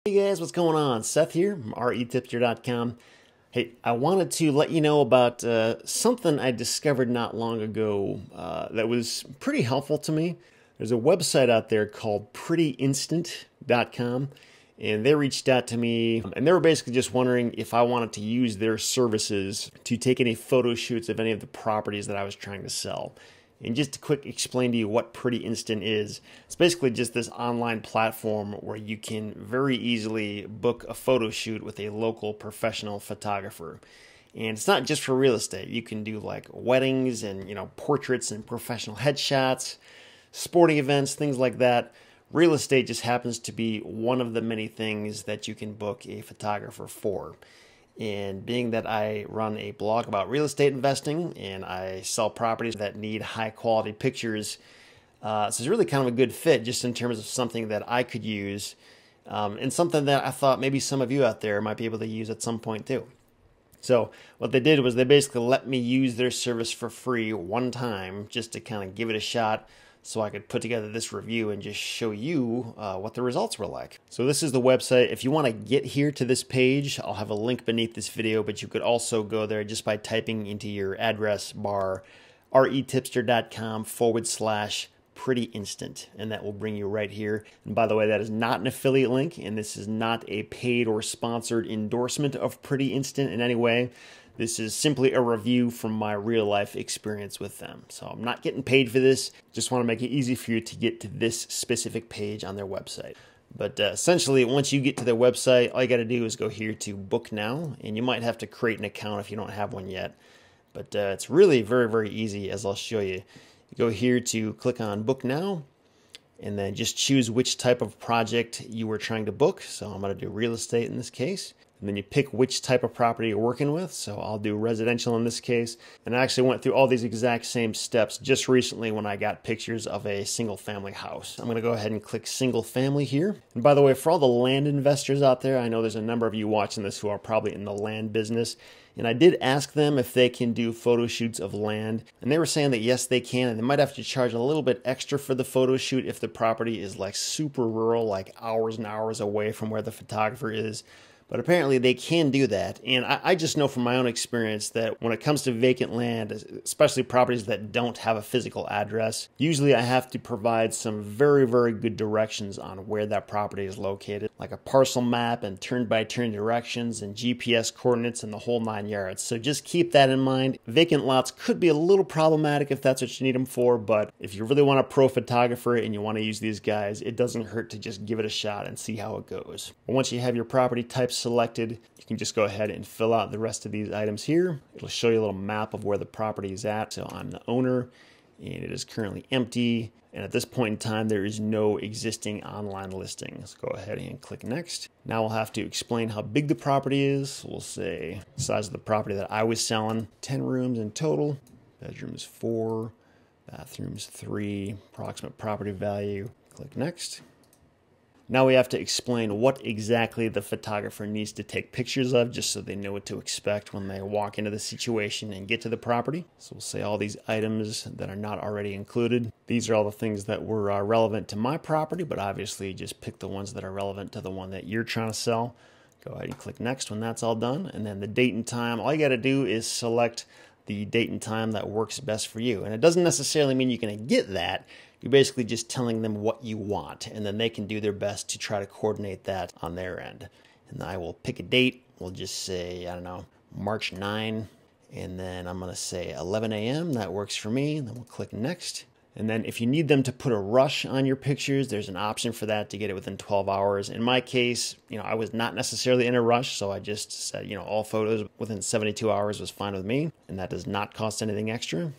Hey guys, what's going on? Seth here from retipster.com. Hey, I wanted to let you know about something I discovered not long ago that was pretty helpful to me. There's a website out there called prettyinstant.com, and they reached out to me, and they were basically just wondering if I wanted to use their services to take any photo shoots of any of the properties that I was trying to sell. And just to quick explain to you what Pretty Instant is, it's basically just this online platform where you can very easily book a photo shoot with a local professional photographer. And it's not just for real estate. You can do like weddings and, portraits and professional headshots, sporting events, things like that. Real estate just happens to be one of the many things that you can book a photographer for. And being that I run a blog about real estate investing and I sell properties that need high quality pictures, so it's really kind of a good fit just in terms of something that I could use and something that I thought maybe some of you out there might be able to use at some point too. So what they did was they basically let me use their service for free one time just to kind of give it a shot, so I could put together this review and just show you what the results were like. So this is the website. If you want to get here to this page, I'll have a link beneath this video, but you could also go there just by typing into your address bar retipster.com/prettyinstant, and that will bring you right here. And by the way, that is not an affiliate link, and this is not a paid or sponsored endorsement of Pretty Instant in any way. This is simply a review from my real life experience with them. So I'm not getting paid for this. Just want to make it easy for you to get to this specific page on their website. But essentially, once you get to their website, all you got to do is go here to book now. And you might have to create an account if you don't have one yet. But it's really very, very easy, as I'll show you. You go here to click on book now, and then just choose which type of project you were trying to book. So I'm going to do real estate in this case. And then you pick which type of property you're working with. So I'll do residential in this case. And I actually went through all these exact same steps just recently when I got pictures of a single family house. I'm going to go ahead and click single family here. And by the way, for all the land investors out there, I know there's a number of you watching this who are probably in the land business. And I did ask them if they can do photo shoots of land. And they were saying that yes, they can. And they might have to charge a little bit extra for the photo shoot if the property is like super rural, like hours and hours away from where the photographer is. But apparently they can do that. And I just know from my own experience that when it comes to vacant land, especially properties that don't have a physical address, usually I have to provide some very, very good directions on where that property is located, like a parcel map and turn-by-turn directions and GPS coordinates and the whole 9 yards. So just keep that in mind. Vacant lots could be a little problematic if that's what you need them for, but if you really want a pro photographer and you want to use these guys, it doesn't hurt to just give it a shot and see how it goes. But once you have your property types selected, you can just go ahead and fill out the rest of these items here. It'll show you a little map of where the property is at. So I'm the owner and it is currently empty. And at this point in time, there is no existing online listings. Go ahead and click next. Now we'll have to explain how big the property is. We'll say size of the property that I was selling, 10 rooms in total, bedrooms 4, bathrooms 3, approximate property value. Click next. Now we have to explain what exactly the photographer needs to take pictures of, just so they know what to expect when they walk into the situation and get to the property. So we'll say all these items that are not already included. These are all the things that were relevant to my property, but obviously just pick the ones that are relevant to the one that you're trying to sell. Go ahead and click next when that's all done. And then the date and time, all you got to do is select the date and time that works best for you. And it doesn't necessarily mean you're going to get that. You're basically just telling them what you want, and then they can do their best to try to coordinate that on their end. And I will pick a date. We'll just say, I don't know, March 9, and then I'm going to say 11 a.m. That works for me. And then we'll click next. And then if you need them to put a rush on your pictures, there's an option for that to get it within 12 hours. In my case, I was not necessarily in a rush, so I just said, all photos within 72 hours was fine with me, and that does not cost anything extra.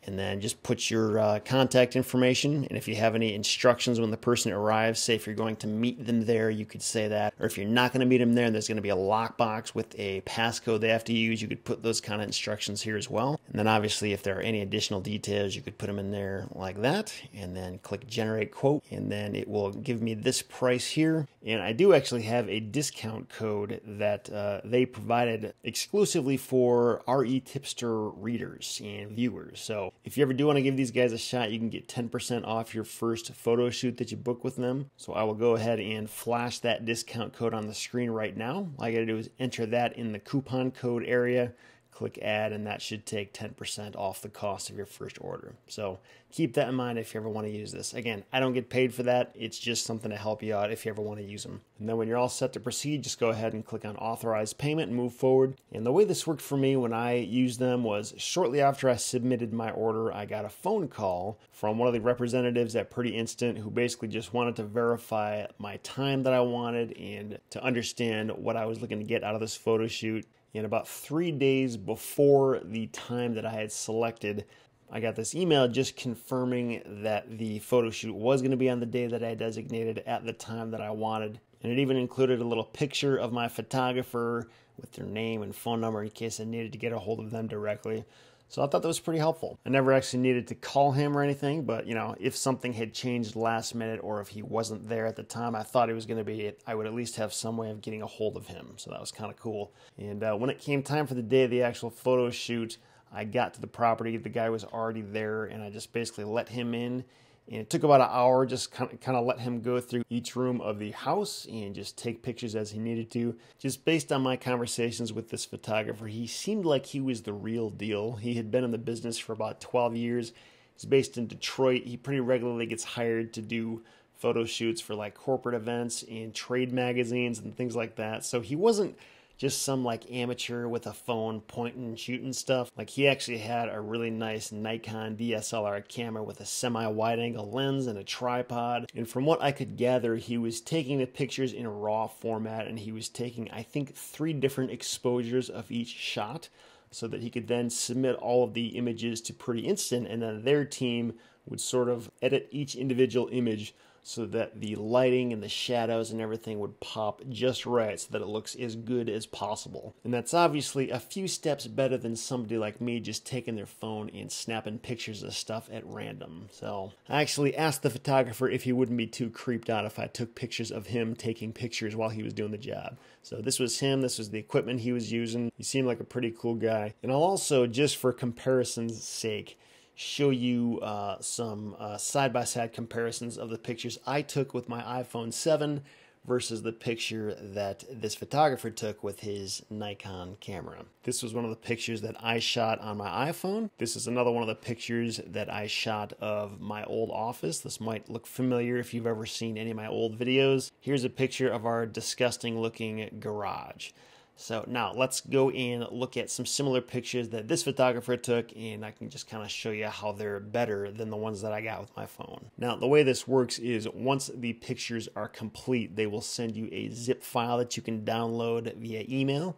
And then just put your contact information, and if you have any instructions when the person arrives, say if you're going to meet them there, you could say that. Or if you're not going to meet them there and there's going to be a lockbox with a passcode they have to use, you could put those kind of instructions here as well. And then obviously if there are any additional details, you could put them in there, like that, and then click generate quote, and then it will give me this price here. And I do actually have a discount code that they provided exclusively for RE Tipster readers and viewers. So if you ever do want to give these guys a shot, you can get 10% off your first photo shoot that you book with them. So I will go ahead and flash that discount code on the screen right now. All I gotta do is enter that in the coupon code area, click add, and that should take 10% off the cost of your first order. So keep that in mind if you ever want to use this. Again, I don't get paid for that. It's just something to help you out if you ever want to use them. And then when you're all set to proceed, just go ahead and click on authorize payment and move forward. And the way this worked for me when I used them was shortly after I submitted my order, I got a phone call from one of the representatives at Pretty Instant who basically just wanted to verify my time that I wanted and to understand what I was looking to get out of this photo shoot. And about 3 days before the time that I had selected, I got this email just confirming that the photo shoot was going to be on the day that I designated at the time that I wanted. And it even included a little picture of my photographer with their name and phone number in case I needed to get a hold of them directly. So I thought that was pretty helpful. I never actually needed to call him or anything, but you know, if something had changed last minute or if he wasn't there at the time I thought he was going to be, I would at least have some way of getting a hold of him. So that was kind of cool. And when it came time for the day of the actual photo shoot, I got to the property. The guy was already there, and I just basically let him in. And it took about an hour, just kind of let him go through each room of the house and just take pictures as he needed to. Just based on my conversations with this photographer, he seemed like he was the real deal. He had been in the business for about 12 years. He's based in Detroit. He pretty regularly gets hired to do photo shoots for like corporate events and trade magazines and things like that. So he wasn't just some like amateur with a phone pointing and shooting stuff. Like he actually had a really nice Nikon DSLR camera with a semi-wide angle lens and a tripod. And from what I could gather, he was taking the pictures in a RAW format, and he was taking, I think, 3 different exposures of each shot so that he could then submit all of the images to Pretty Instant, and then their team would sort of edit each individual image so that the lighting and the shadows and everything would pop just right so that it looks as good as possible. And that's obviously a few steps better than somebody like me just taking their phone and snapping pictures of stuff at random. So I actually asked the photographer if he wouldn't be too creeped out if I took pictures of him taking pictures while he was doing the job. So this was him, this was the equipment he was using. He seemed like a pretty cool guy. And I'll also, just for comparison's sake, show you some side-by-side comparisons of the pictures I took with my iPhone 7 versus the picture that this photographer took with his Nikon camera. This was one of the pictures that I shot on my iPhone. This is another one of the pictures that I shot of my old office. This might look familiar if you've ever seen any of my old videos. Here's a picture of our disgusting-looking garage. So now let's go and look at some similar pictures that this photographer took, and I can just kind of show you how they're better than the ones that I got with my phone. Now, the way this works is once the pictures are complete, they will send you a zip file that you can download via email,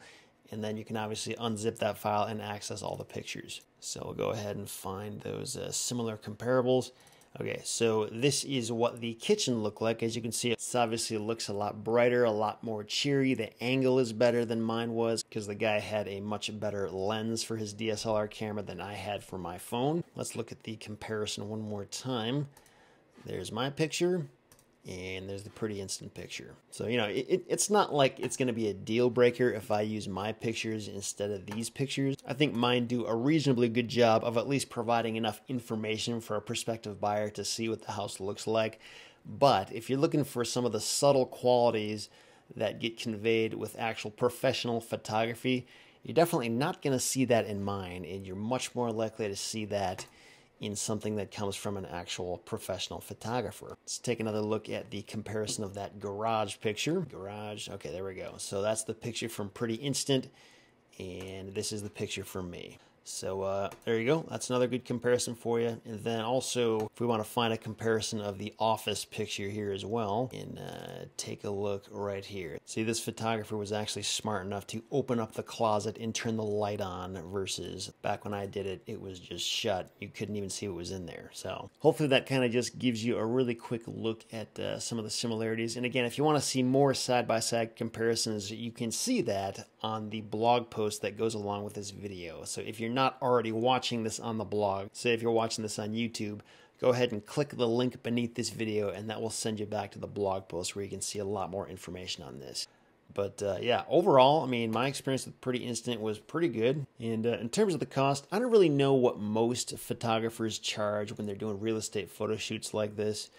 and then you can obviously unzip that file and access all the pictures. So we'll go ahead and find those similar comparables. Okay, so this is what the kitchen looked like. As you can see, it obviously looks a lot brighter, a lot more cheery. The angle is better than mine was because the guy had a much better lens for his DSLR camera than I had for my phone. Let's look at the comparison one more time. There's my picture, and there's the Pretty Instant picture. So, you know, it's not like it's going to be a deal breaker if I use my pictures instead of these pictures. I think mine do a reasonably good job of at least providing enough information for a prospective buyer to see what the house looks like. But if you're looking for some of the subtle qualities that get conveyed with actual professional photography, you're definitely not going to see that in mine, and you're much more likely to see that in something that comes from an actual professional photographer. Let's take another look at the comparison of that garage picture. Garage, okay, there we go. So that's the picture from Pretty Instant, and this is the picture from me. So there you go. That's another good comparison for you. And then also, if we want to find a comparison of the office picture here as well, and take a look right here. See, this photographer was actually smart enough to open up the closet and turn the light on versus back when I did it, it was just shut. You couldn't even see what was in there. So hopefully that kind of just gives you a really quick look at some of the similarities. And again, if you want to see more side-by-side comparisons, you can see that on the blog post that goes along with this video. So if you're not already watching this on the blog, say if you're watching this on YouTube, go ahead and click the link beneath this video, and that will send you back to the blog post where you can see a lot more information on this. But yeah, overall, I mean, my experience with Pretty Instant was pretty good. And in terms of the cost, I don't really know what most photographers charge when they're doing real estate photo shoots like this.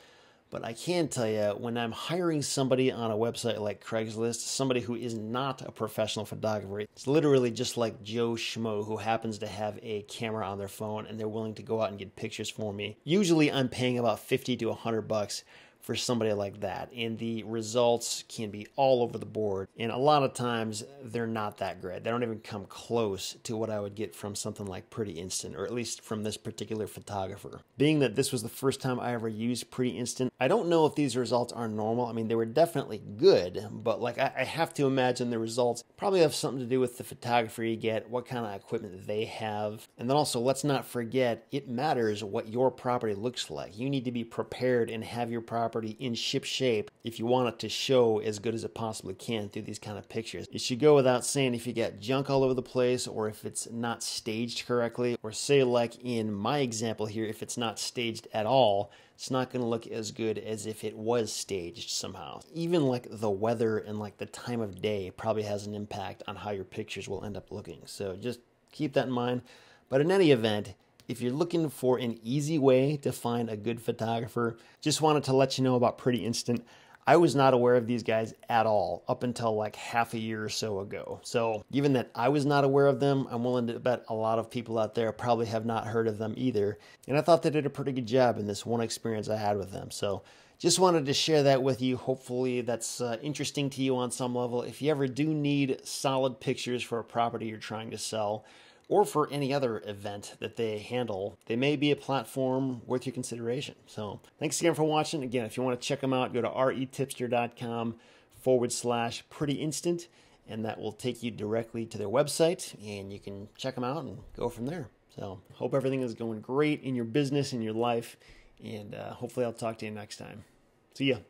But I can tell you, when I'm hiring somebody on a website like Craigslist, somebody who is not a professional photographer, it's literally just like Joe Schmo who happens to have a camera on their phone and they're willing to go out and get pictures for me. Usually I'm paying about 50 to 100 bucks for somebody like that, and the results can be all over the board, and a lot of times they're not that great. They don't even come close to what I would get from something like Pretty Instant, or at least from this particular photographer. Being that this was the first time I ever used Pretty Instant, I don't know if these results are normal. I mean, they were definitely good, but like I have to imagine the results probably have something to do with the photographer you get, what kind of equipment they have, and then also let's not forget, it matters what your property looks like. You need to be prepared and have your property in ship shape if you want it to show as good as it possibly can through these kind of pictures. It should go without saying if you got junk all over the place, or if it's not staged correctly, or say like in my example here, if it's not staged at all, it's not going to look as good as if it was staged somehow. Even like the weather and like the time of day probably has an impact on how your pictures will end up looking. So just keep that in mind. But in any event, if you're looking for an easy way to find a good photographer, just wanted to let you know about Pretty Instant. I was not aware of these guys at all up until like half a year or so ago. So given that I was not aware of them, I'm willing to bet a lot of people out there probably have not heard of them either. And I thought they did a pretty good job in this one experience I had with them. So just wanted to share that with you. Hopefully that's interesting to you on some level. If you ever do need solid pictures for a property you're trying to sell, or for any other event that they handle, they may be a platform worth your consideration. So thanks again for watching. Again, if you want to check them out, go to retipster.com/Pretty Instant, and that will take you directly to their website, and you can check them out and go from there. So hope everything is going great in your business, in your life, and hopefully I'll talk to you next time. See ya.